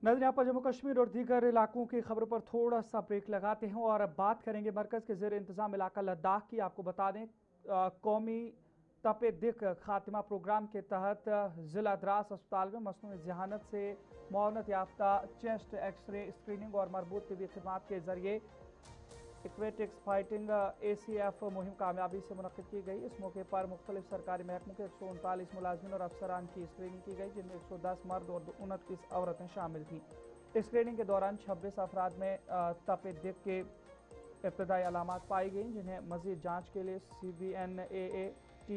नाज़रीन, यहाँ पर जम्मू कश्मीर और दीगर इलाकों की खबरों पर थोड़ा सा ब्रेक लगाते हैं और अब बात करेंगे मरकज़ के ज़ेर इंतज़ाम इलाका लद्दाख की। आपको बता दें कौमी तपे दिक खात्मा प्रोग्राम के तहत ज़िला द्रास अस्पताल में मसनूई ज़हानत से मुआवनत याफ्ता चेस्ट एक्सरे स्क्रीनिंग और मरबूत तिबी खिदमात के ज़रिए एक्वेटिक्स फाइटिंग ACF मुहिम कामयाबी से मुनक़िद की गई। इस मौके पर मुख्तलिफ सरकारी महकमों के 139 मुलाजमीन और अफसरान की स्क्रीनिंग की गई, जिनमें 110 मर्द और 29 औरतें शामिल थीं। स्क्रीनिंग के दौरान 26 अफराद में तपे दिक के इब्तदाई अलामात पाई गई, जिन्हें मज़ीद जाँच के लिए CBNAA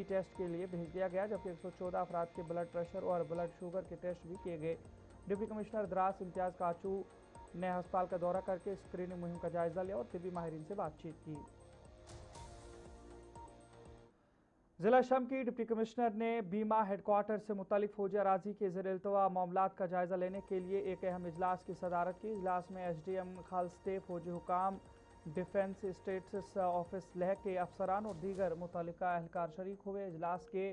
टेस्ट के लिए भेज दिया गया, जबकि 114 अफराद के ब्लड प्रेशर और ब्लड शुगर के टेस्ट भी किए गए। डिप्टी कमिश्नर द्रास इम्तियाज़ काचू ने अस्पताल का दौरा करके स्क्रीनिंग मुहिम का जायजा लिया और तिबी माहिरीन से बातचीत की। जिला शम की डिप्टी कमिश्नर ने बीमा हेडक्वार्टर से मुतालिक फौजी अराजी के ज़ेर-ए-इल्तवा मामलात का जायजा लेने के लिए एक अहम इजलास की सदारत की। इजलास में SDM खालस्ते, फौजी हुकाम, डिफेंस स्टेटस ऑफिस लेह के अफसरान और दीगर मुतल्लिका अहलकार शरीक हुए। इजलास के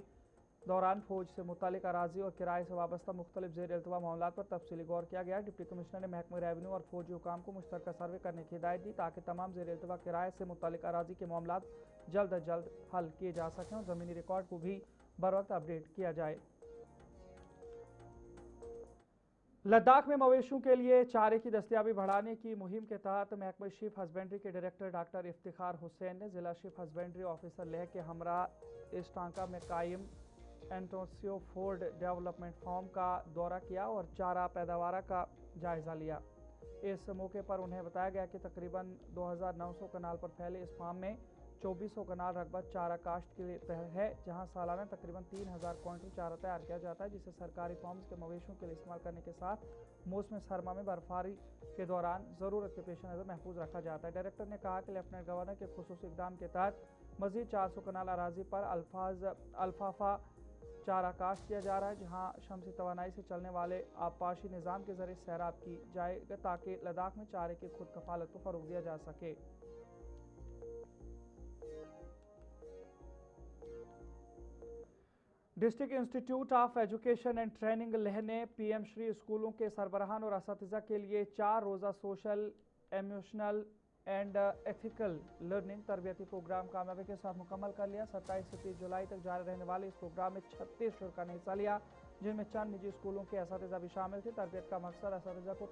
दौरान फौज से मुतालिक अराजी और किराए से वाबस्ता मुख्तलिफ ज़ेर-ए-इल्तवा मामलात पर तफसीली गौर किया गया। डिप्टी कमिश्नर ने महकमा रेवेन्यू और फौजी हुकाम को मुश्तरका सर्वे करने की हिदायत दी, ताकि तमाम ज़ेर-ए-इल्तवा किराए से मुतालिक अराजी के मामलात जल्द अज जल्द हल किए जा सकें और ज़मीनी रिकॉर्ड को भी बर वक्त अपडेट किया जाए। लद्दाख में मवेशियों के लिए चारे की दस्तियाबी बढ़ाने की मुहिम के तहत महकमा शीप हस्बेंड्री के डायरेक्टर डॉक्टर इफ्तिखार हुसैन ने जिला शीप हस्बेंड्री ऑफिसर लेह के हमरा इस टांका में कायम एंटोसियो फोर्ड डेवलपमेंट फार्म का दौरा किया और चारा पैदावार का जायजा लिया। इस मौके पर उन्हें बताया गया कि तकरीबन 2900 कनाल पर फैले इस फार्म में 2400 कनाल रकबा चारा काश्त के लिए है, जहां सालाना तकरीबन 3000 क्विंटल चारा तैयार किया जाता है, जिसे सरकारी फार्म्स के मवेशियों के लिए इस्तेमाल करने के साथ मौसम सरमा में बर्फबारी के दौरान ज़रूरत के पेश नज़र महफूज रखा जाता है। डायरेक्टर ने कहा कि लेफ्टिनेंट गवर्नर के खुसूसी इक़दाम के तहत मज़ीद 400 कनाल अराजी पर अल्फाफा चारा काश्त किया जा रहा है, जहां शमसी तवानाई से चलने वाले आबपाशी निज़ाम के जरिए सैराब की जाएगा, ताकि लद्दाख में चारे की खुद कफालत को फ़रोग़ दिया जा सके। District institute of education and training Leh ने PM श्री स्कूलों के सरबराहान और असातिज़ा के लिए 4 रोज़ा social, emotional and ethical learning तरबियती प्रोग्राम कामयाबी के साथ मुकम्मल कर लिया। 27 से 30 जुलाई तक जारी रहने वाले इस प्रोग्राम में 36 शुरा ने हिस्सा लिया, जिनमें चंद निजी स्कूलों के असातिज़ा भी शामिल थे। तरबियत का मकसद असातिज़ा को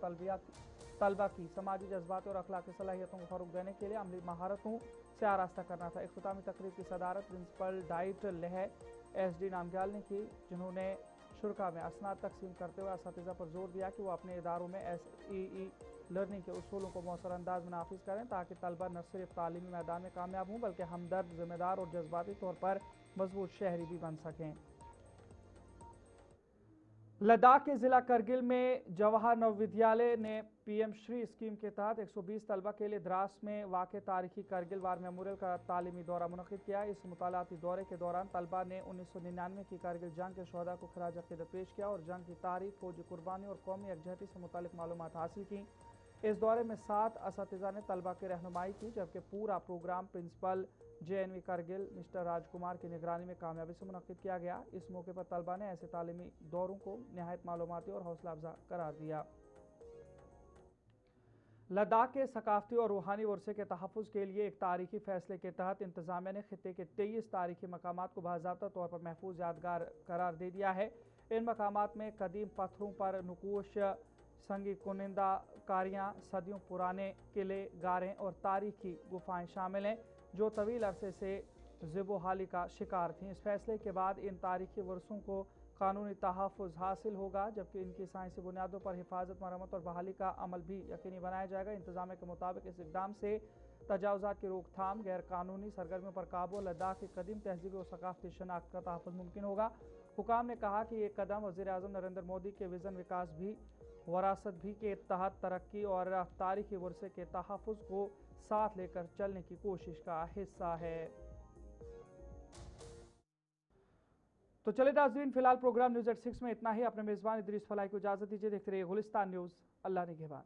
तलबा की समाजी जज्बात और अखलाकी सलाहियतों को फ़रोग़ देने के लिए अमली महारतों से आरास्ता करना था। इख्तितामी तकरीब की सदारत principal DIET Leh SD Namgyal ने की, जिन्होंने शुरा में असनाद तकसीम करते हुए असातिज़ा पर जोर दिया कि वो अपने इदारों में SEE लर्निंग के उसूलों को मौसर अंदाज में नाफिज करें, ताकि तलबा न सिर्फ तालीमी मैदान में कामयाब हों, बल्कि हमदर्द, जिम्मेदार और जज्बाती तौर पर मजबूत शहरी भी बन सकें। लद्दाख के ज़िला करगिल में जवाहर नवविद्यालय ने PM श्री स्कीम के तहत 120 तलबा के लिए द्रास में वाक़े तारीखी करगिल वार मेमोरियल का तालीमी दौरा मुनक़िद किया। इस मुतालाती दौरे के दौरान तलबा ने 1999 की करगिल जंग के शहदा को खराज अक़ीदत पेश किया और जंग की तारीख, फौजी कुर्बानी और कौमी यकजहती से मुतालिक मालूमात हासिल की। इस दौरे में 7 असातिज़ा ने तलबा की रहनुमाई की, जबकि पूरा programme principal JNV Kargil mister Rajkumar की निगरानी में कामयाबी से मुनक़िद किया गया। इस मौके पर तलबा ने ऐसे तालीमी दौरों को नहायत मालूमाती और हौसला अफजा करार दिया। लद्दाख के सकाफती और रूहानी वर्से के तहफ़्फ़ुज़ के लिए एक तारीखी फैसले के तहत इंतज़ामिया ने खित्ते के 23 तारीखी मकामात को बाज़ाब्ता तौर पर महफूज यादगार करार दे दिया है। इन मकामात में कदीम पत्थरों पर नुकूश, संगी कुनिंदा कारियाँ, सदियों पुराने किले, गारें और तारीखी गुफाएँ शामिल हैं, जो तवील अरसे से ज़िबो-हाली का शिकार थीं। इस फैसले के बाद इन तारीखी वर्सों को कानूनी तहफ़्फ़ुज़ हासिल होगा, जबकि इनकी साइंसी बुनियादों पर हिफाजत, मरम्मत और बहाली का अमल भी यकीनी बनाया जाएगा। इंतज़ामिया के मुताबिक इस इक़दाम से तजावुज़ात की रोकथाम, गैर कानूनी सरगर्मियों पर काबू, लद्दाख की कदीम तहज़ीबी और सकाफ़ती शनाख्त का तहफ़्फ़ुज़ मुमकिन होगा। हुकाम ने कहा कि ये कदम वज़ीर-ए-आज़म नरेंद्र मोदी के विज़न विकास भी वरासत भी के तहत तरक्की और तारीखी वर्से के तहफ़्फ़ुज़ को साथ लेकर चलने की कोशिश का हिस्सा है। तो चले नाज़रीन, फिलहाल प्रोग्राम न्यूज़ एट 6 में इतना ही। अपने मेज़बान इदरीस फलाही को इजाज़त दीजिए। देखते रहिए गुलिस्तान न्यूज़। अल्लाह निगहबान।